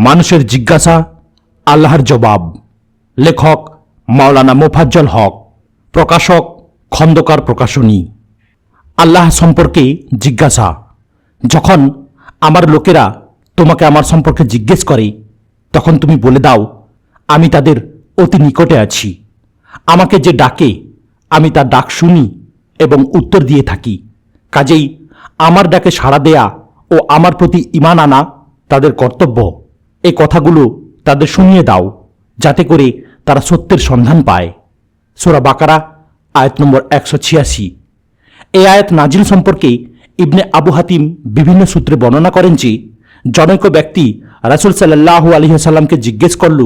মানুষের জিজ্ঞাসা, আল্লাহর জবাব। লেখক মাওলানা মোফাজ্জল হক, প্রকাশক খন্দকার প্রকাশনী। আল্লাহ সম্পর্কে জিজ্ঞাসা। যখন আমার লোকেরা তোমাকে আমার সম্পর্কে জিজ্ঞেস করে, তখন তুমি বলে দাও, আমি তাদের অতি নিকটে আছি। আমাকে যে ডাকে আমি তার ডাক শুনি এবং উত্তর দিয়ে থাকি। কাজেই আমার ডাকে সাড়া দেয়া ও আমার প্রতি ঈমান আনা তাদের কর্তব্য। এই কথাগুলো তাদের শুনিয়ে দাও, যাতে করে তারা সত্যের সন্ধান পায়। সূরা বাকারা আয়াত নম্বর 186। এই আয়াত নাজিল সম্পর্কে ইবনে আবু হাতিম বিভিন্ন সূত্রে বর্ণনা করেন যে, জনৈক ব্যক্তি রাসূল সাল্লাল্লাহু আলাইহি ওয়াসাল্লামকে জিজ্ঞেস করল,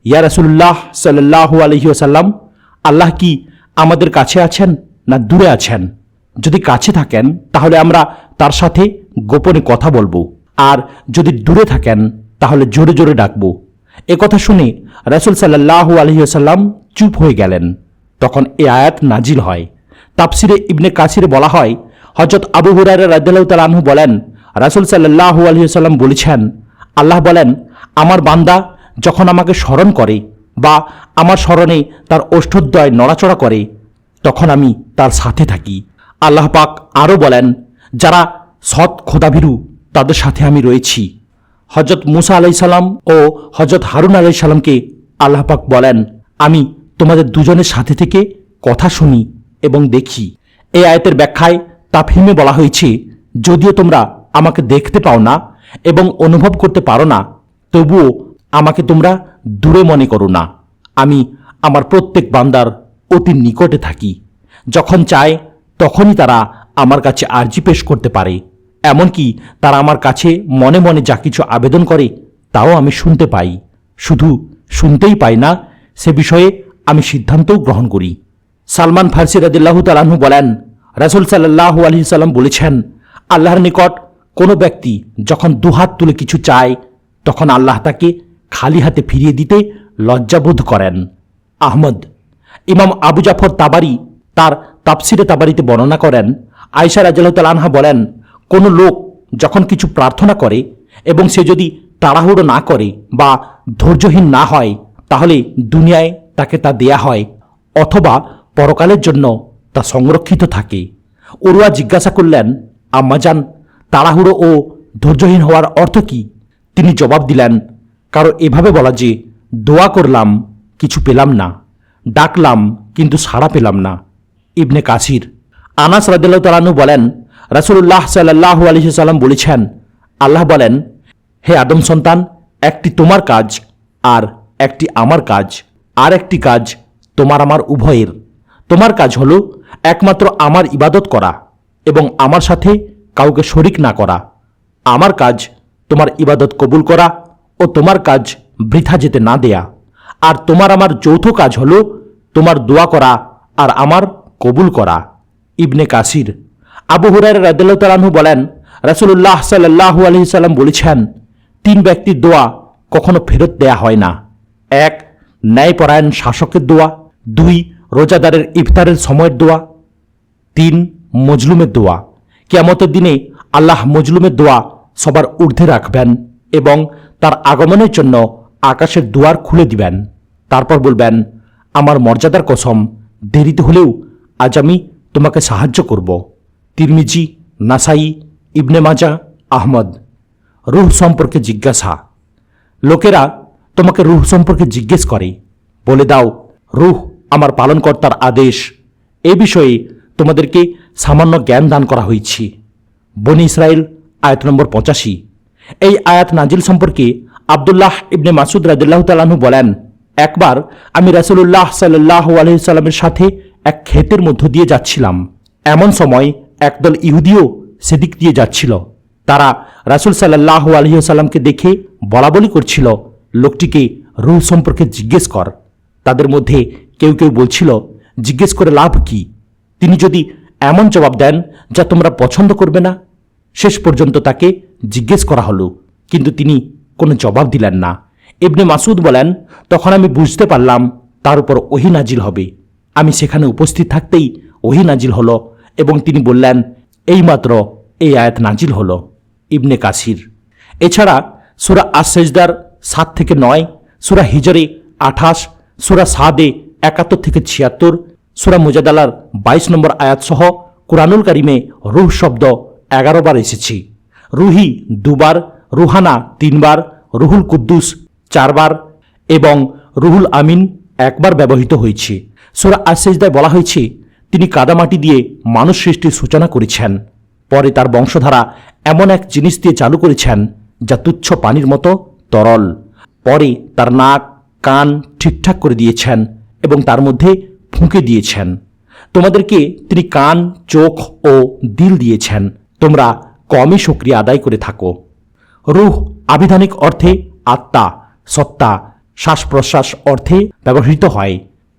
ইয়া রাসূলুল্লাহ সাল্লাল্লাহু আলাইহি ওয়াসাল্লাম, আল্লাহ কি আমাদের কাছে আছেন না দূরে আছেন? যদি কাছে থাকেন তাহলে আমরা তার সাথে গোপনে কথা বলবো, আর যদি দূরে থাকেন তাহলে জোরে জোরে ডাকবো। কথা শুনে রাসূল সাল্লাল্লাহু আলাইহি ওয়াসাল্লাম চুপ হয়ে গেলেন। তখন এই আয়াত নাজিল হয়। তাফসিরে ইবনে কাসিরে বলা হয়, হযরত আবু হুরায়রা রাদিয়াল্লাহু তাআলা আনহু বলেন, রাসূল সাল্লাল্লাহু আলাইহি ওয়াসাল্লাম বলেছেন, আল্লাহ বলেন, আমার বান্দা যখন আমাকে স্মরণ করে বা আমার স্মরণে তার ওষ্ঠদ্বয় নড়াচড়া করে, তখন আমি তার সাথে থাকি। আল্লাহ পাক আরও বলেন, যারা সৎ খোদাভীরু তাদের সাথে আমি রয়েছি। হযরত মুসা আলাইহিস সালাম ও হযরত হারুন আলাইহিস সালামকে আল্লাহ পাক বলেন, আমি তোমাদের দুজনের সাথে থেকে কথা শুনি এবং দেখি। এই আয়াতের ব্যাখ্যায় তাফহিমে বলা হয়েছে, যদিও তোমরা আমাকে দেখতে পাও না এবং অনুভব করতে পারো না, তবুও আমাকে তোমরা দূরে মনে করো না। আমি আমার প্রত্যেক বান্দার অতি নিকটে থাকি। যখন চায় তখনই তারা আমার কাছে আরজি পেশ করতে পারে। এমনকি তারা আমার কাছে মনে মনে যা কিছু আবেদন করে তাও আমি শুনতে পাই। শুধু শুনতেই পাই না, সে বিষয়ে আমি সিদ্ধান্তও গ্রহণ করি। সালমান ফারসি রাদিয়াল্লাহু তাআলা আনহু বলেন, রাসূল সাল্লাল্লাহু আলাইহি সাল্লাম বলেছেন, আল্লাহর নিকট কোনো ব্যক্তি যখন দুহাত তুলে কিছু চায়, তখন আল্লাহ তাকে খালি হাতে ফিরিয়ে দিতে লজ্জাবোধ করেন। আহমদ। ইমাম আবু জাফর তাবারি তার তাফসিরে তাবারিতে বর্ণনা করেন, আয়েশা রাদিয়াল্লাহু তাআলা আনহা বলেন, কোনো লোক যখন কিছু প্রার্থনা করে এবং সে যদি তাড়াহুড়ো না করে বা ধৈর্যহীন না হয়, তাহলে দুনিয়ায় তাকে তা দেয়া হয় অথবা পরকালের জন্য তা সংরক্ষিত থাকে। উরওয়া জিজ্ঞাসা করলেন, আম্মাজান, তাড়াহুড়ো ও ধৈর্যহীন হওয়ার অর্থ কি? তিনি জবাব দিলেন, কারো এভাবে বলা যে, দোয়া করলাম কিছু পেলাম না, ডাকলাম কিন্তু সাড়া পেলাম না। ইবনে কাসির। আনাস রাদিয়াল্লাহু তাআলা আনহু বলেন, রাসূলুল্লাহ সাল্লাল্লাহু আলাইহি সাল্লাম বলেছেন, আল্লাহ বলেন, হে আদম সন্তান, একটি তোমার কাজ আর একটি আমার কাজ, আর একটি কাজ তোমার আমার উভয়ের। তোমার কাজ হলো একমাত্র আমার ইবাদত করা এবং আমার সাথে কাউকে শরিক না করা। আমার কাজ তোমার ইবাদত কবুল করা ও তোমার কাজ বৃথা যেতে না দেয়া। আর তোমার আমার যৌথ কাজ হলো তোমার দোয়া করা আর আমার কবুল করা। ইবনে কাসির। আবু হুরায়রা রাদিয়াল্লাহু তাআলা আনহু বলেন, রাসূলুল্লাহ সাল্লাল্লাহু আলাইহি সাল্লাম বলেছেন, তিন ব্যক্তির দোয়া কখনো ফেরত দেয়া হয় না। এক, ন্যায়পরায়ণ শাসকের দোয়া। দুই, রোজাদারের ইফতারের সময়ের দোয়া। তিন, মজলুমের দোয়া। কিয়ামতের দিনে আল্লাহ মজলুমের দোয়া সবার ঊর্ধ্বে রাখবেন এবং তার আগমনের জন্য আকাশের দুয়ার খুলে দিবেন। তারপর বলবেন, আমার মর্যাদার কসম, দেরিতে হলেও আজ আমি তোমাকে সাহায্য করব। তিরমিজি, নাসাই, ইবনে মাজা, আহমদ। রূহ সম্পর্কে জিজ্ঞাসা। লোকেরা তোমাকে রূহ সম্পর্কে জিজ্ঞেস করে, বলে দাও, রূহ আমার পালনকর্তার আদেশ। এ বিষয়ে তোমাদেরকে সামান্য জ্ঞান দান করা হয়েছে। বনী ইসরাইল আয়াত নম্বর 85। এই আয়াত নাজিল সম্পর্কে আব্দুল্লাহ ইবনে মাসুদ রাদিয়াল্লাহু তাআলা আনহু বলেন, একবার আমি রাসূলুল্লাহ সাল্লাল্লাহু আলাইহি সাল্লামের সাথে এক ক্ষেতের মধ্য দিয়ে যাচ্ছিলাম। এমন সময় একদল ইহুদিও সেদিক দিয়ে যাচ্ছিল। তারা রাসূল সাল্লাল্লাহু আলাইহি সাল্লামকে দেখে বলাবলি করছিল, লোকটিকে রূহ সম্পর্কে জিজ্ঞেস কর। তাদের মধ্যে কেউ কেউ বলছিল, জিজ্ঞেস করে লাভ কি? তিনি যদি এমন জবাব দেন যা তোমরা পছন্দ করবে না। শেষ পর্যন্ত তাকে জিজ্ঞেস করা হলো, কিন্তু তিনি কোনো জবাব দিলেন না। ইবনে মাসুদ বলেন, তখন আমি বুঝতে পারলাম তার উপর ওহী নাজিল হবে। আমি সেখানে উপস্থিত থাকতেই ওহী নাজিল হলো এবং তিনি বললেন, এইমাত্র এই আয়াত নাজিল হলো। ইবনে কাসির। এছাড়া সূরা আস-সাজদার 7 থেকে 9, সূরা হিজরে 28, সূরা সাদে 71 থেকে 76, সূরা মুজাদালার 22 নম্বর আয়াত সহ কুরআনুল কারিমে রূহ শব্দ 11 বার এসেছে। রুহি 2 বার, রুহানা 3 বার, রুহুল কুদ্দুস 4 বার এবং রুহুল আমিন 1 বার ব্যবহৃত হয়েছে। সূরা আস-সিজদায় বলা হয়েছে, তিনি কাদামাটি দিয়ে মানুষ সৃষ্টির সূচনা করেছেন, পরে তার বংশধারা এমন এক জিনিস দিয়ে চালু করেছেন যা তুচ্ছ পানির মতো তরল। পরে তার নাক কান ঠিকঠাক করে দিয়েছেন এবং তার মধ্যে ফুঁকে দিয়েছেন। তোমাদেরকে তিনি কান চোখ ও দিল দিয়েছেন, তোমরা কমই শুকরিয়া আদায় করে থাকো। রূহ আবিধানিক অর্থে আত্মা, সত্তা, শ্বাস প্রশ্বাস অর্থে ব্যবহৃত হয়।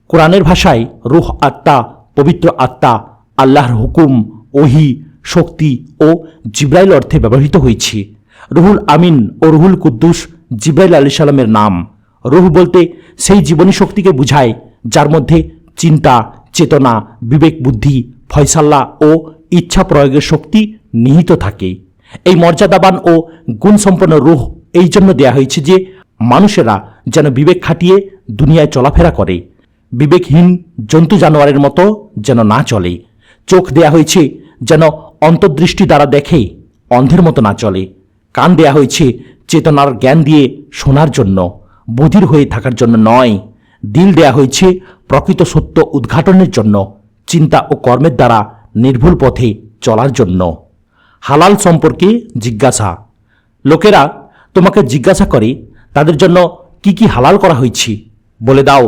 কোরআনের ভাষায় রূহ আত্মা, পবিত্র আত্মা, আল্লাহর হুকুম, ওহী, শক্তি ও জিব্রাইল অর্থে ব্যবহৃত হয়েছে। রুহুল আমিন ও রুহুল কুদ্দুস জিব্রাইল আলাইহিস সালামের নাম। রূহ বলতে সেই জীবনী শক্তিকে বুঝায় যার মধ্যে চিন্তা, চেতনা, বিবেক, বুদ্ধি, ফয়সাল্লা ও ইচ্ছা প্রয়োগের শক্তি নিহিত থাকে। এই মর্যাদাবান ও গুণসম্পন্ন রূহ এই জন্য দেয়া হয়েছে যে মানুষেরা যেন বিবেক খাটিয়ে দুনিয়ায় চলাফেরা করে, বিবেকহীন জন্তু জানোয়ারের মতো যেন না চলে। চোখ দেয়া হয়েছে যেন অন্তর্দৃষ্টি দ্বারা দেখে, অন্ধের মতো না চলে। কান দেয়া হয়েছে চেতনার জ্ঞান দিয়ে শোনার জন্য, বধির হয়ে থাকার জন্য নয়। দিল দেয়া হয়েছে প্রকৃত সত্য উদ্ঘাটনের জন্য, চিন্তা ও কর্মের দ্বারা নির্ভুল পথে চলার জন্য। হালাল সম্পর্কে জিজ্ঞাসা। লোকেরা তোমাকে জিজ্ঞাসা করে তাদের জন্য কি কি হালাল করা হয়েছে। বলে দাও,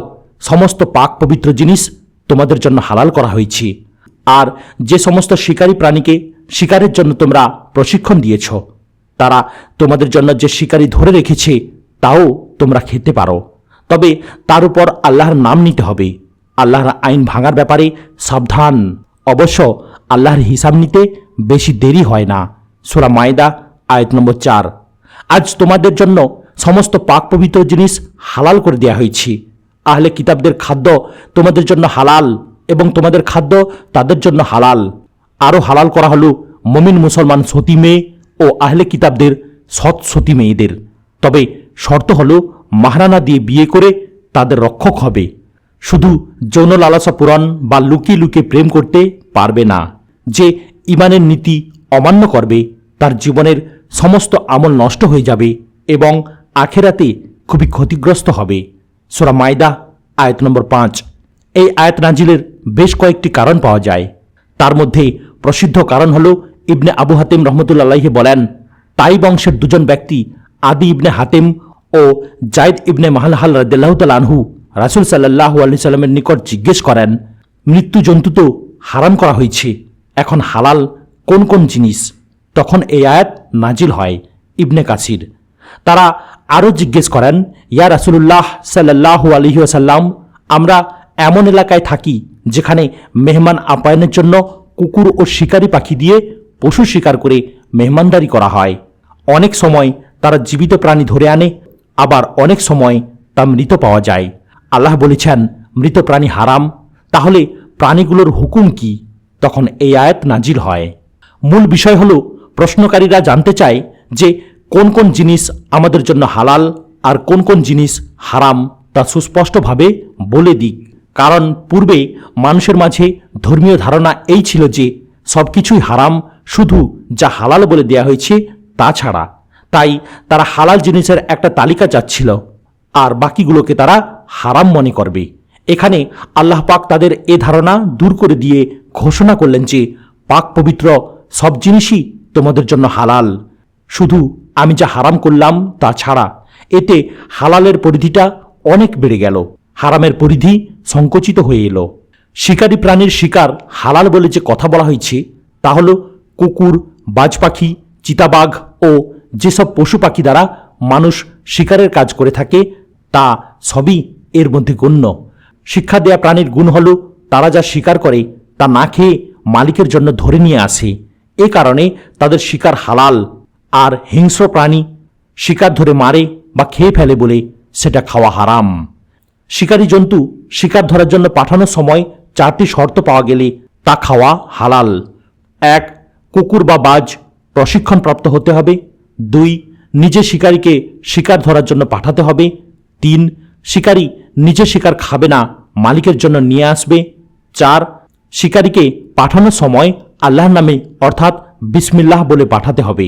সমস্ত পাক পবিত্র জিনিস তোমাদের জন্য হালাল করা হয়েছে। আর যে সমস্ত শিকারী প্রাণীকে শিকারের জন্য তোমরা প্রশিক্ষণ দিয়েছ, তারা তোমাদের জন্য যে শিকারী ধরে রেখেছে তাও তোমরা খেতে পারো। তবে তার উপর আল্লাহর নাম নিতে হবে। আল্লাহর আইন ভাঙার ব্যাপারে সাবধান। অবশ্য আল্লাহর হিসাব নিতে বেশি দেরি হয় না। সূরা মায়দা আয়াত নম্বর 4। আজ তোমাদের জন্য সমস্ত পাক পবিত্র জিনিস হালাল করে দেওয়া হয়েছে। আহলে কিতাবদের খাদ্য তোমাদের জন্য হালাল এবং তোমাদের খাদ্য তাদের জন্য হালাল। আরও হালাল করা হলো মুমিন মুসলমান সতী মেয়ে ও আহলে কিতাবদের সৎ সতী মেয়েদের। তবে শর্ত হলো মাহরানা দিয়ে বিয়ে করে তাদের রক্ষক হবে। শুধু যৌন লালসা পূরণ বা লুকিয়ে লুকিয়ে প্রেম করতে পারবে না। যে ইমানের নীতি অমান্য করবে তার জীবনের সমস্ত আমল নষ্ট হয়ে যাবে এবং আখেরাতে খুবই ক্ষতিগ্রস্ত হবে। সূরা মায়দা আয়াত নম্বর 5। এই আয়াত নাজিলের বেশ কয়েকটি কারণ পাওয়া যায়। তার মধ্যে প্রসিদ্ধ কারণ হল ইবনে আবু হাতিম রহমতুল্লাহ আলাইহি বলেন, তাই বংশের দুজন ব্যক্তি আদি ইবনে হাতিম ও জায়দ ইবনে মাহালহাল রাদিয়াল্লাহু তাআলা আনহু রাসূল সাল্লাল্লাহু আলাইহি সাল্লামের নিকট জিজ্ঞেস করেন, মৃত্যু জন্তু তো হারাম করা হয়েছে, এখন হালাল কোন কোন জিনিস? তখন এই আয়াত নাজিল হয়। ইবনে কাসির। তারা আরও জিজ্ঞেস করেন, ইয়া রাসূলুল্লাহ সাল্লাল্লাহু আলাইহি ওয়াসাল্লাম, আমরা এমন এলাকায় থাকি যেখানে মেহমান আপ্যায়নের জন্য কুকুর ও শিকারী পাখি দিয়ে পশু শিকার করে মেহমানদারি করা হয়। অনেক সময় তারা জীবিত প্রাণী ধরে আনে, আবার অনেক সময় তা মৃত পাওয়া যায়। আল্লাহ বলেছেন মৃত প্রাণী হারাম, তাহলে প্রাণীগুলোর হুকুম কি? তখন এই আয়াত নাজিল হয়। মূল বিষয় হল প্রশ্নকারীরা জানতে চায় যে কোন কোন জিনিস আমাদের জন্য হালাল আর কোন কোন জিনিস হারাম তা সুস্পষ্টভাবে বলে দিক। কারণ পূর্বে মানুষের মাঝে ধর্মীয় ধারণা এই ছিল যে সব কিছুই হারাম, শুধু যা হালাল বলে দেয়া হয়েছে তা ছাড়া। তাই তারা হালাল জিনিসের একটা তালিকা চাচ্ছিল আর বাকিগুলোকে তারা হারাম মনে করবে। এখানে আল্লাহ পাক তাদের এ ধারণা দূর করে দিয়ে ঘোষণা করলেন যে পাক পবিত্র সব জিনিসই তোমাদের জন্য হালাল, শুধু আমি যা হারাম করলাম তা ছাড়া। এতে হালালের পরিধিটা অনেক বেড়ে গেল, হারামের পরিধি সংকুচিত হয়ে এলো। শিকারী প্রাণীর শিকার হালাল বলে যে কথা বলা হয়েছে তা হল কুকুর, বাজ পাখি, চিতাবাঘ ও যেসব পশু পাখি দ্বারা মানুষ শিকারের কাজ করে থাকে তা সবই এর মধ্যে গণ্য। শিক্ষা দেয়া প্রাণীর গুণ হল তারা যা শিকার করে তা না খেয়ে মালিকের জন্য ধরে নিয়ে আসে, এ কারণে তাদের শিকার হালাল। আর হিংস্র প্রাণী শিকার ধরে মারে বা খেয়ে ফেলে বলে সেটা খাওয়া হারাম। শিকারী জন্তু শিকার ধরার জন্য পাঠানোর সময় 4টি শর্ত পাওয়া গেলে তা খাওয়া হালাল। 1. কুকুর বা বাজ প্রশিক্ষণপ্রাপ্ত হতে হবে। 2. নিজে শিকারীকে শিকার ধরার জন্য পাঠাতে হবে। 3 শিকারী নিজে শিকার খাবে না, মালিকের জন্য নিয়ে আসবে। 4 শিকারীকে পাঠানোর সময় আল্লাহর নামে অর্থাৎ বিসমিল্লাহ বলে পাঠাতে হবে।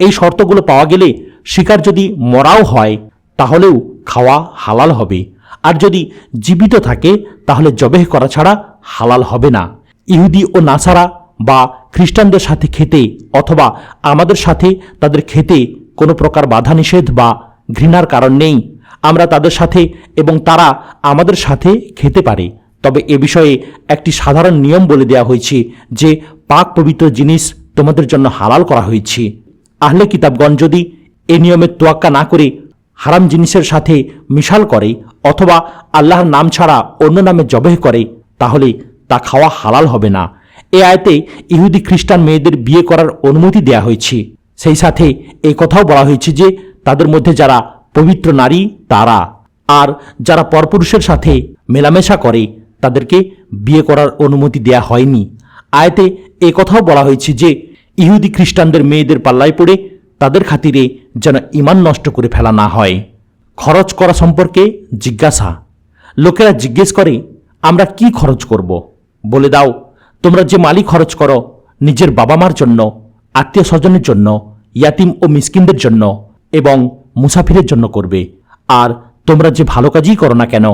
এই শর্তগুলো পাওয়া গেলে শিকার যদি মরাও হয় তাহলেও খাওয়া হালাল হবে, আর যদি জীবিত থাকে তাহলে জবেহ করা ছাড়া হালাল হবে না। ইহুদি ও নাসারা বা খ্রিস্টানদের সাথে খেতে অথবা আমাদের সাথে তাদের খেতে কোনো প্রকার বাধা নিষেধ বা ঘৃণার কারণ নেই। আমরা তাদের সাথে এবং তারা আমাদের সাথে খেতে পারে। তবে এ বিষয়ে একটি সাধারণ নিয়ম বলে দেওয়া হয়েছে যে পাক পবিত্র জিনিস তোমাদের জন্য হালাল করা হয়েছে। আহলে কিতাবগণ যদি এ নিয়মের তোয়াক্কা না করে হারাম জিনিসের সাথে মিশাল করে অথবা আল্লাহর নাম ছাড়া অন্য নামে জবেহ করে তাহলে তা খাওয়া হালাল হবে না। এ আয়াতে ইহুদি খ্রিস্টান মেয়েদের বিয়ে করার অনুমতি দেয়া হয়েছে। সেই সাথে এই কথাও বলা হয়েছে যে তাদের মধ্যে যারা পবিত্র নারী তারা, আর যারা পরপুরুষের সাথে মেলামেশা করে তাদেরকে বিয়ে করার অনুমতি দেয়া হয়নি। আয়াতে এই কথাও বলা হয়েছে যে ইহুদি খ্রিস্টানদের মেয়েদের পাল্লায় পড়ে তাদের খাতিরে যেন ঈমান নষ্ট করে ফেলা না হয়। খরচ করা সম্পর্কে জিজ্ঞাসা। লোকেরা জিজ্ঞেস করে, আমরা কি খরচ করব? বলে দাও, তোমরা যে মালি খরচ করো নিজের বাবা মার জন্য, আত্মীয় স্বজনের জন্য, ইয়াতিম ও মিসকিনদের জন্য এবং মুসাফিরের জন্য করবে। আর তোমরা যে ভালো কাজই করো না কেন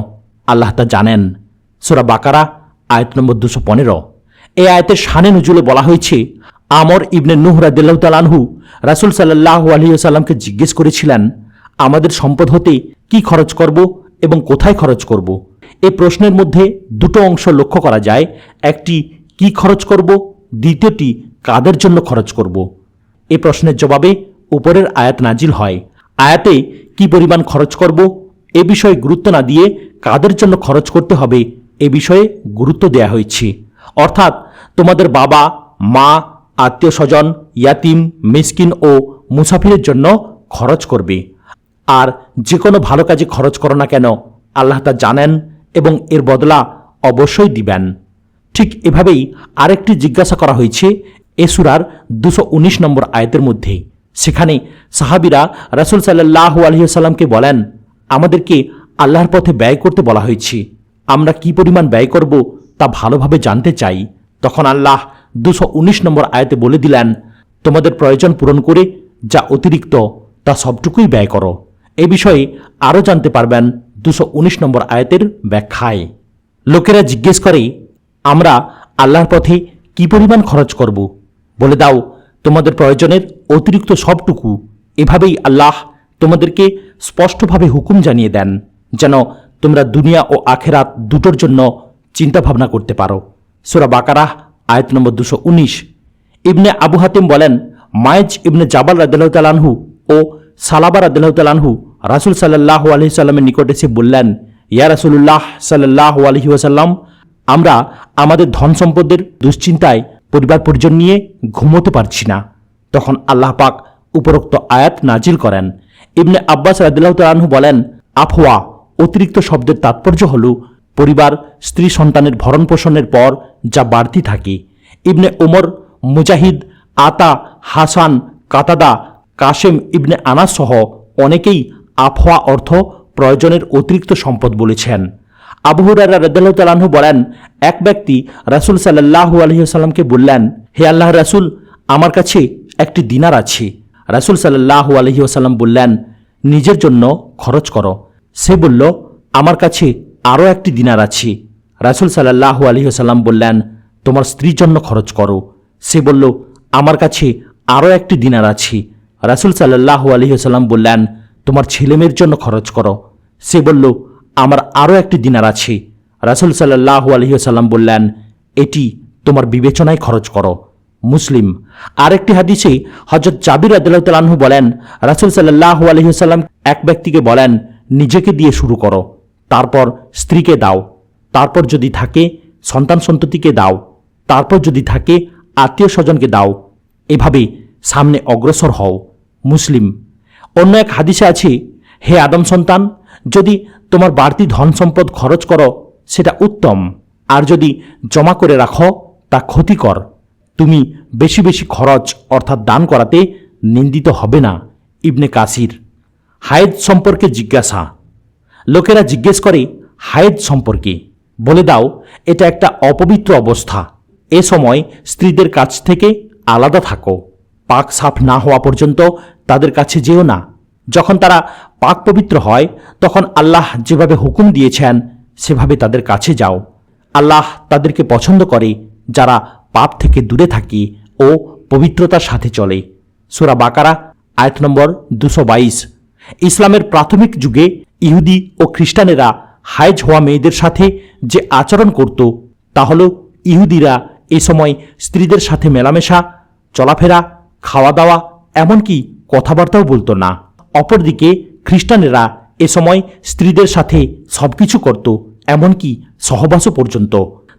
আল্লাহ তা জানেন। সূরা বাকারা আয়াত নম্বর 215। এই আয়াতের শানে নুজুলে বলা হয়েছে, আমর ইবনে নূহ রাদিয়াল্লাহু তাআলা আনহু রাসূল সাল্লাল্লাহু আলাইহি ওয়াসাল্লামকে জিজ্ঞেস করেছিলেন, আমাদের সম্পদ হতে কি খরচ করব এবং কোথায় খরচ করব? এই প্রশ্নের মধ্যে দুটো অংশ লক্ষ্য করা যায়। একটি কি খরচ করব, দ্বিতীয়টি কাদের জন্য খরচ করব। এই প্রশ্নের জবাবে উপরের আয়াত নাজিল হয়। আয়াতে কি পরিমাণ খরচ করব এ বিষয়ে গুরুত্ব না দিয়ে কাদের জন্য খরচ করতে হবে এ বিষয়ে গুরুত্ব দেয়া হয়েছে। অর্থাৎ তোমাদের বাবা মা, আত্মীয় স্বজন, ইয়াতিম, মিসকিন ও মুসাফিরের জন্য খরচ করবে। আর যে কোনো ভালো কাজে খরচ করো না কেন আল্লাহ তা জানেন এবং এর বদলা অবশ্যই দিবেন। ঠিক এভাবেই আরেকটি জিজ্ঞাসা করা হয়েছে এ সূরার 219 নম্বর আয়াতের মধ্যে। সেখানে সাহাবীরা রাসূল সাল্লাল্লাহু আলাইহি ওয়াসাল্লামকে বলেন, আমাদেরকে আল্লাহর পথে ব্যয় করতে বলা হয়েছে, আমরা কি পরিমাণ ব্যয় করব তা ভালোভাবে জানতে চাই। তখন আল্লাহ 219 নম্বর আয়াতে বলে দিলেন, তোমাদের প্রয়োজন পূরণ করে যা অতিরিক্ত তা সবটুকুই ব্যয় করো। এ বিষয়ে আরও জানতে পারবেন 219 নম্বর আয়াতের ব্যাখ্যায়। লোকেরা জিজ্ঞেস করে, আমরা আল্লাহর পথে কি পরিমাণ খরচ করব? বলে দাও, তোমাদের প্রয়োজনের অতিরিক্ত সবটুকু। এভাবেই আল্লাহ তোমাদেরকে স্পষ্টভাবে হুকুম জানিয়ে দেন যেন তোমরা দুনিয়া ও আখেরাত দুটোর জন্য চিন্তা ভাবনা করতে পারো। সূরা বাকারাহ আয়াত নম্বর 219। ইবনে আবু হাতিম বলেন, মায়েজ ইবনে জাবাল রাদিয়াল্লাহু তাআলা আনহু ও সালাবা রাদিয়াল্লাহু তাআলা আনহু রাসূল সাল্লাল্লাহু আলাইহি ওয়াসাল্লামের নিকট এসে বললেন, ইয়া রাসূলুল্লাহ সাল্লাল্লাহু আলাইহি ওয়াসাল্লাম, আমরা আমাদের ধন সম্পদের দুশ্চিন্তায় পরিবার পরিজন নিয়ে ঘুমোতে পারছি না। তখন আল্লাহ পাক উপরোক্ত আয়াত নাজিল করেন। ইবনে আব্বাস রাদিয়াল্লাহু তাআলা আনহু বলেন, আফওয়া অতিরিক্ত শব্দের তাৎপর্য হল পরিবার, স্ত্রী সন্তানের ভরণ পোষণের পর যা বাড়তি থাকে। ইবনে উমর, মুজাহিদ, আতা, হাসান, কাতাদা, কাসেম ইবনে আনাস সহ অনেকেই আফওয়া অর্থ প্রয়োজনের অতিরিক্ত সম্পদ বলেছেন। আবু হুরায়রা রাদিয়াল্লাহু তাআলা আনহু বলেন, এক ব্যক্তি রাসূল সাল্লাল্লাহু আলাইহি ওয়াসাল্লামকে বললেন, হে আল্লাহর রাসূল, আমার কাছে একটি দিনার আছে। রাসূল সাল্লাল্লাহু আলাইহি ওয়াসাল্লাম বললেন, নিজের জন্য খরচ করো। সে বলল, আমার কাছে আরও একটি দিনার আছে। রাসূল সাল্লাল্লাহু আলাইহি ওয়াসাল্লাম বললেন, তোমার স্ত্রীর জন্য খরচ করো। সে বলল, আমার কাছে আরও একটি দিনার আছে। রাসূল সাল্লাল্লাহু আলাইহি ওয়াসাল্লাম বললেন, তোমার ছেলেমেয়ের জন্য খরচ করো। সে বলল, আমার আরও একটি দিনার আছে। রাসূল সাল্লাল্লাহু আলাইহি ওয়াসাল্লাম বললেন, এটি তোমার বিবেচনায় খরচ করো। মুসলিম। আরেকটি হাদিসে হযরত জাবির রাদিয়াল্লাহু তাআলা আনহু বলেন, রাসূল সাল্লাল্লাহু আলাইহি ওয়াসাল্লাম এক ব্যক্তিকে বলেন, নিজেকে দিয়ে শুরু করো, তারপর স্ত্রীকে দাও, তারপর যদি থাকে সন্তান সন্ততিকে দাও, তারপর যদি থাকে আত্মীয় স্বজনকে দাও, এভাবে সামনে অগ্রসর হও। মুসলিম। অন্য এক হাদিসে আছে, হে আদম সন্তান, যদি তোমার বাড়তি ধন সম্পদ খরচ করো সেটা উত্তম, আর যদি জমা করে রাখো তা ক্ষতিকর। তুমি বেশি বেশি খরচ অর্থাৎ দান করাতে নিন্দিত হবে না। ইবনে কাসির। হায়েজ সম্পর্কে জিজ্ঞাসা। লোকেরা জিজ্ঞেস করে হায়েজ সম্পর্কে, বলে দাও এটা একটা অপবিত্র অবস্থা। এ সময় স্ত্রীদের কাছ থেকে আলাদা থাকো, পাক সাফ না হওয়া পর্যন্ত তাদের কাছে যেও না। যখন তারা পাক পবিত্র হয় তখন আল্লাহ যেভাবে হুকুম দিয়েছেন সেভাবে তাদের কাছে যাও। আল্লাহ তাদেরকে পছন্দ করে যারা পাপ থেকে দূরে থাকে ও পবিত্রতার সাথে চলে। সূরা বাকারা আয়াত নম্বর 222। ইসলামের প্রাথমিক যুগে ইহুদি ও খ্রিস্টানেরা হায়েজ হওয়া মেয়েদের সাথে যে আচরণ করত তা হল ইহুদিরা এ সময় স্ত্রীদের সাথে মেলামেশা, চলাফেরা, খাওয়া দাওয়া, এমনকি কথাবার্তাও বলতো না। অপরদিকে খ্রিস্টানেরা এ সময় স্ত্রীদের সাথে সবকিছু করত, এমনকি সহবাসও পর্যন্ত।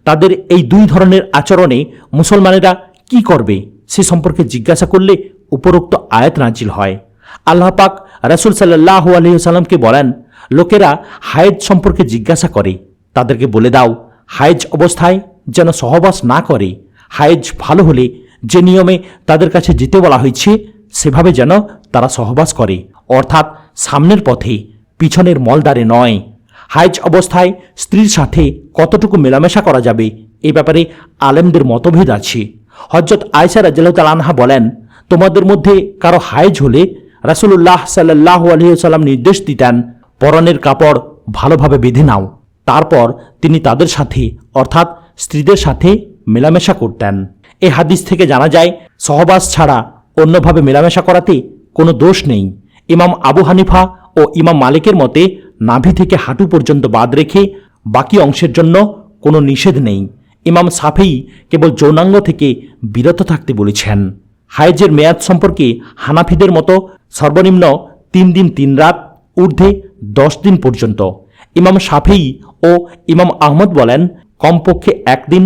তাদের এই দুই ধরনের আচরণে মুসলমানেরা কি করবে সে সম্পর্কে জিজ্ঞাসা করলে উপরোক্ত আয়াত নাজিল হয়। আল্লাহ পাক রাসূল সাল্লাল্লাহু আলাইহি ওয়াসাল্লামকে বলেন, লোকেরা হায়েজ সম্পর্কে জিজ্ঞাসা করে, তাদেরকে বলে দাও হায়েজ অবস্থায় যেন সহবাস না করে। হায়েজ ভালো হলে যে নিয়মে তাদের কাছে যেতে বলা হয়েছে সেভাবে যেন তারা সহবাস করে, অর্থাৎ সামনের পথে, পিছনের মলদ্বারে নয়। হায়েজ অবস্থায় স্ত্রীর সাথে কতটুকু মেলামেশা করা যাবে এ ব্যাপারে আলেমদের মতভেদ আছে। হযরত আয়েশা রাদিয়াল্লাহু তাআলা আনহা বলেন, তোমাদের মধ্যে কারো হায়েজ হলে রাসূলুল্লাহ সাল্লাল্লাহু আলাইহি ওয়াসাল্লাম নির্দেশ দিতেন, পরনের কাপড় ভালোভাবে বেঁধে নাও। তারপর তিনি তাদের সাথে অর্থাৎ স্ত্রীদের সাথে মেলামেশা করতেন। এই হাদিস থেকে জানা যায় সহবাস ছাড়া অন্যভাবে মেলামেশা করাতে কোনো দোষ নেই। ইমাম আবু হানিফা ও ইমাম মালিকের মতে নাভি থেকে হাঁটু পর্যন্ত বাদ রেখে বাকি অংশের জন্য কোনো নিষেধ নেই। ইমাম শাফেঈ কেবল যৌনাঙ্গ থেকে বিরত থাকতে বলেছেন। হায়েজের মেয়াদ সম্পর্কে হানাফিদের মতো সর্বনিম্ন 3 দিন 3 রাত, ঊর্ধ্বে 10 দিন পর্যন্ত। ইমাম শাফেঈ ও ইমাম আহমদ বলেন কমপক্ষে 1 দিন,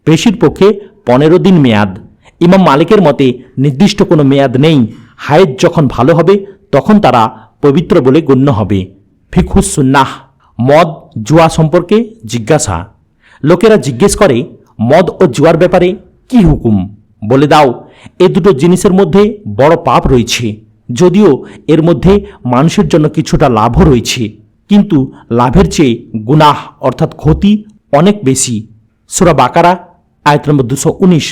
বেশির পক্ষে 15 দিন মেয়াদ। ইমাম মালিকের মতে নির্দিষ্ট কোনো মেয়াদ নেই। হায়েজ যখন ভালো হবে তখন তারা পবিত্র বলে গণ্য হবে। ফিকহুস সুন্নাহ। মদ জুয়া সম্পর্কে জিজ্ঞাসা। লোকেরা জিজ্ঞেস করে মদ ও জুয়ার ব্যাপারে কি হুকুম, বলে দাও এ দুটো জিনিসের মধ্যে বড় পাপ রয়েছে, যদিও এর মধ্যে মানুষের জন্য কিছুটা লাভও রয়েছে, কিন্তু লাভের চেয়ে গুনাহ অর্থাৎ ক্ষতি অনেক বেশি। সূরা বাকারা আয়াত নম্বর 219।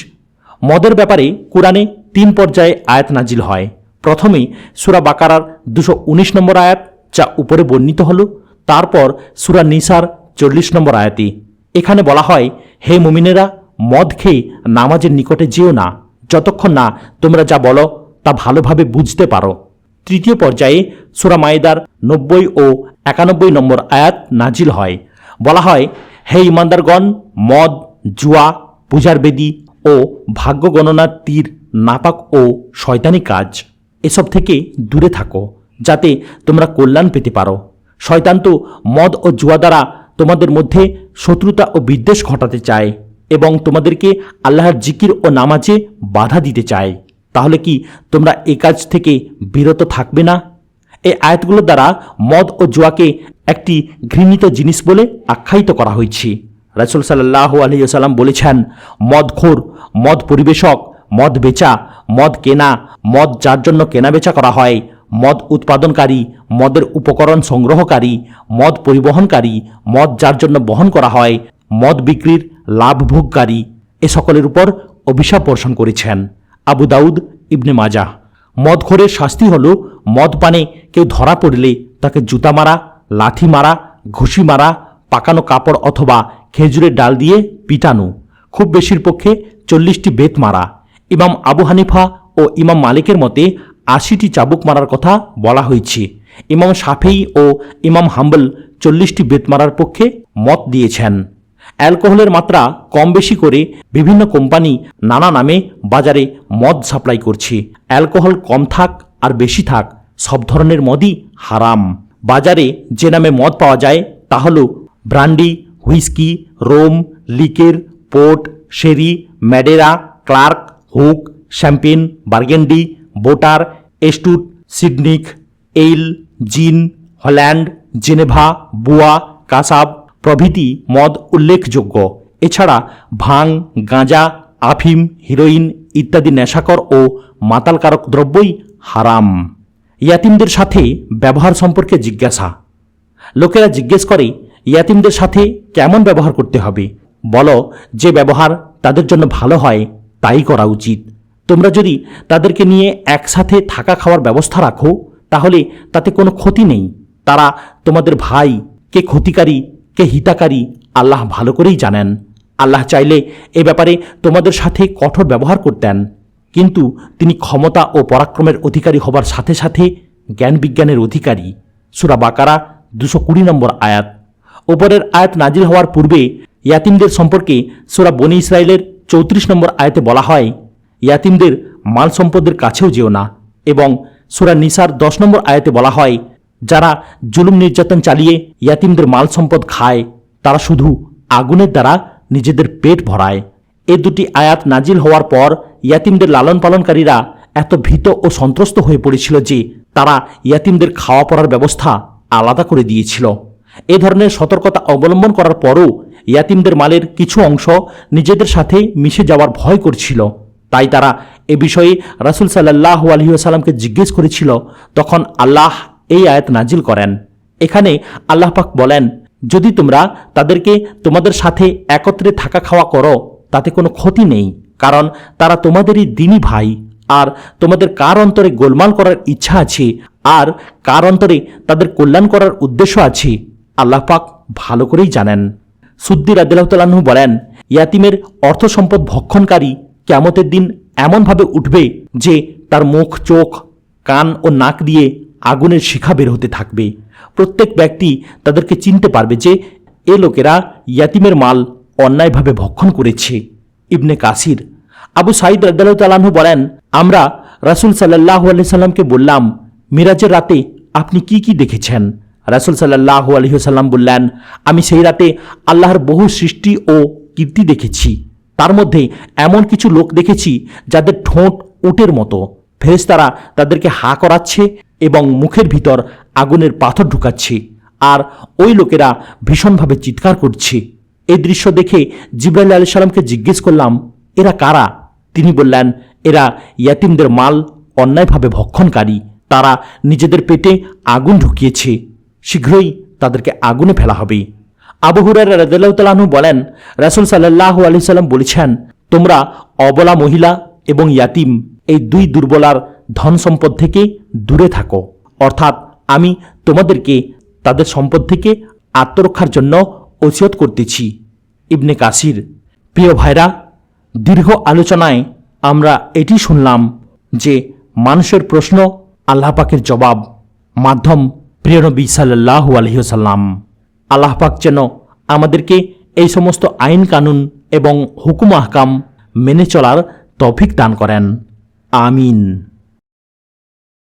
মদের ব্যাপারে কোরআনে 3 পর্যায়ে আয়াত নাজিল হয়। প্রথমে সূরা বাকারার 219 নম্বর আয়াত, যা উপরে বর্ণিত হল। তারপর সূরা নিসার 40 নম্বর আয়াতে। এখানে বলা হয়, হে মুমিনেরা, মদ খেয়ে নামাজের নিকটে যেও না যতক্ষণ না তোমরা যা বলো তা ভালোভাবে বুঝতে পারো। তৃতীয় পর্যায়ে সূরা মায়েদার 90 ও 91 নম্বর আয়াত নাজিল হয়। বলা হয়, হে ইমানদারগণ, মদ, জুয়া, পূজার বেদী ও ভাগ্য গণনার তীর নাপাক ও শয়তানি কাজ, এসব থেকে দূরে থাকো যাতে তোমরা কল্যাণ পেতে পারো। শয়তান তো মদ ও জুয়া দ্বারা তোমাদের মধ্যে শত্রুতা ও বিদ্বেষ ঘটাতে চায় এবং তোমাদেরকে আল্লাহর জিকির ও নামাজে বাধা দিতে চায়। তাহলে কি তোমরা এই কাজ থেকে বিরত থাকবে না? এই আয়াতগুলোর দ্বারা মদ ও জুয়াকে একটি ঘৃণিত জিনিস বলে আখ্যায়িত করা হয়েছে। রাসূল সাল্লাল্লাহু আলাইহি ওয়াসাল্লাম বলেছেন, মদখোর, মদ পরিবেশক, মদ বেচা, মদ কেনা, মদ যার জন্য কেনা বেচা করা হয়, মদ উৎপাদনকারী, মদের উপকরণ সংগ্রহকারী, মদ পরিবহনকারী, মদ যার জন্য বহন করা হয়, মদ বিক্রির লাভ ভোগকারী, এ সকলের উপর অভিশাপ বর্ষণ করেছেন। আবু দাউদ, ইবনে মাজাহ। মদখোরের শাস্তি হল মদ পানে কেউ ধরা পড়লে তাকে জুতা মারা, লাঠি মারা, ঘুষি মারা, পাকানো কাপড় অথবা খেজুরের ডাল দিয়ে পিটানো, খুব বেশির পক্ষে 40টি বেত মারা। ইমাম আবু হানিফা ও ইমাম মালিকের মতে 80টি চাবুক মারার কথা বলা হয়েছে। ইমাম শাফেঈ ও ইমাম হাম্বল 40টি বেত মারার পক্ষে মত দিয়েছেন। অ্যালকোহলের মাত্রা কম বেশি করে বিভিন্ন কোম্পানি নানা নামে বাজারে মদ সাপ্লাই করছে। অ্যালকোহল কম থাক আর বেশি থাক, সব ধরনের মদই হারাম। বাজারে যে নামে মদ পাওয়া যায় তা হল brandy, whisky, rum, liqueur, port, sherry, madeira, claret, hock, champagne, burgundy, porter, stout, সিডনিক, এইল, জিন, হল্যান্ড, জেনেভা, বুয়া, কাসাব প্রভৃতি মদ উল্লেখযোগ্য। এছাড়া ভাং, গাঁজা, আফিম, হিরোইন ইত্যাদি নেশাকর ও মাতালকারক দ্রব্যই হারাম। ইয়াতিমদের সাথে ব্যবহার সম্পর্কে জিজ্ঞাসা। লোকেরা জিজ্ঞেস করে, ইয়াতিমদের সাথে কেমন ব্যবহার করতে হবে? বলো, যে ব্যবহার তাদের জন্য ভালো হয় তাই করা উচিত। তোমরা যদি তাদেরকে নিয়ে একসাথে থাকা খাওয়ার ব্যবস্থা রাখো তাহলে তাতে কোনো ক্ষতি নেই। তারা তোমাদের ভাই, কে ক্ষতিকারী কে হিতাকারী আল্লাহ ভালো করেই জানেন। আল্লাহ চাইলে এ ব্যাপারে তোমাদের সাথে কঠোর ব্যবহার করতেন, কিন্তু তিনি ক্ষমতা ও পরাক্রমের অধিকারী হবার সাথে সাথে জ্ঞান বিজ্ঞানের অধিকারী। সূরা বাকারা 220 নম্বর আয়াত। ওপরের আয়াত নাজিল হওয়ার পূর্বে ইয়াতিমদের সম্পর্কে সূরা বনী ইসরাইলের 34 নম্বর আয়াতে বলা হয়, ইয়াতিমদের মাল সম্পদের কাছেও যেও না। এবং সূরা নিসার 10 নম্বর আয়াতে বলা হয়, যারা জুলুম নির্যাতন চালিয়ে ইয়াতিমদের মাল সম্পদ খায় তারা শুধু আগুনের দ্বারা নিজেদের পেট ভরায়। এই দুটি আয়াত নাজিল হওয়ার পর ইয়াতিমদের লালন পালনকারীরা এত ভীত ও সন্ত্রস্ত হয়ে পড়েছিল যে তারা ইয়াতিমদের খাওয়া পড়ার ব্যবস্থা আলাদা করে দিয়েছিল। এ ধরনের সতর্কতা অবলম্বন করার পরও ইয়াতিমদের মালের কিছু অংশ নিজেদের সাথে মিশে যাওয়ার ভয় করছিল। তাই তারা এ বিষয়ে রাসূল সাল্লাল্লাহু আলাইহি ওয়াসাল্লামকে জিজ্ঞেস করেছিল। তখন আল্লাহ এই আয়াত নাজিল করেন। এখানে আল্লাহ পাক বলেন, যদি তোমরা তাদেরকে তোমাদের সাথে একত্রে থাকা খাওয়া করো তাতে কোনো ক্ষতি নেই, কারণ তারা তোমাদেরই দিনী ভাই। আর তোমাদের কার অন্তরে গোলমাল করার ইচ্ছা আছে আর কার অন্তরে তাদের কল্যাণ করার উদ্দেশ্য আছে আল্লাহ পাক ভালো করেই জানেন। সুদ্দি রাদিয়াল্লাহু তাআলা আনহু বলেন, ইয়াতিমের অর্থ সম্পদ ভক্ষণকারী কিয়ামতের দিন এমনভাবে উঠবে যে তার মুখ, চোখ, কান ও নাক দিয়ে আগুনের শিখা বের হতে থাকবে। প্রত্যেক ব্যক্তি তাদেরকে চিনতে পারবে যে এ লোকেরা ইয়াতিমের মাল অন্যায়ভাবে ভক্ষণ করেছে। ইবনে কাসির। আবু সাঈদ রাদিয়াল্লাহু তাআলা আনহু বলেন, আমরা রাসূল সাল্লাল্লাহু আলাইহি সাল্লামকে বললাম, মিরাজের রাতে আপনি কি কি দেখেছেন? রাসূল সাল্লাল্লাহু আলাইহি ওয়াসাল্লাম বললেন, আমি সেই রাতে আল্লাহর বহু সৃষ্টি ও কীর্তি দেখেছি। তার মধ্যে এমন কিছু লোক দেখেছি যাদের ঠোঁট উটের মতো। ফেরেশতারা তাদেরকে হা করাচ্ছে এবং মুখের ভিতর আগুনের পাথর ঢুকাচ্ছে, আর ওই লোকেরা ভীষণভাবে চিৎকার করছে। এই দৃশ্য দেখে জিবরাইল আলাইহিস সালামকে জিজ্ঞেস করলাম, এরা কারা? তিনি বললেন, এরা ইয়াতিমদের মাল অন্যায়ভাবে ভক্ষণকারী। তারা নিজেদের পেটে আগুন ঢুকিয়েছে, শীঘ্রই তাদেরকে আগুনে ফেলা হবে। আবু হুরায়রা রাদিয়াল্লাহু তাআলা আনহু বলেন, রাসূল সাল্লাল্লাহু আলাইহি সাল্লাম বলেছেন, তোমরা অবলা মহিলা এবং ইয়াতিম এই দুই দুর্বলার ধন সম্পদ থেকে দূরে থাকো। অর্থাৎ আমি তোমাদেরকে তাদের সম্পদ থেকে আত্মরক্ষার জন্য ওসিয়ত করতেছি। ইবনে কাসির। প্রিয় ভাইরা, দীর্ঘ আলোচনায় আমরা এটি শুনলাম যে মানুষের প্রশ্ন, আল্লাহ পাকের জবাব, মাধ্যম প্রিয় নবী সাল্লাল্লাহু আলাইহি ওয়াসাল্লাম। আল্লাহ পাক যেন আমাদেরকে এই সমস্ত আইন কানুন এবং হুকুম আহকাম মেনে চলার তৌফিক দান করেন। আমিন।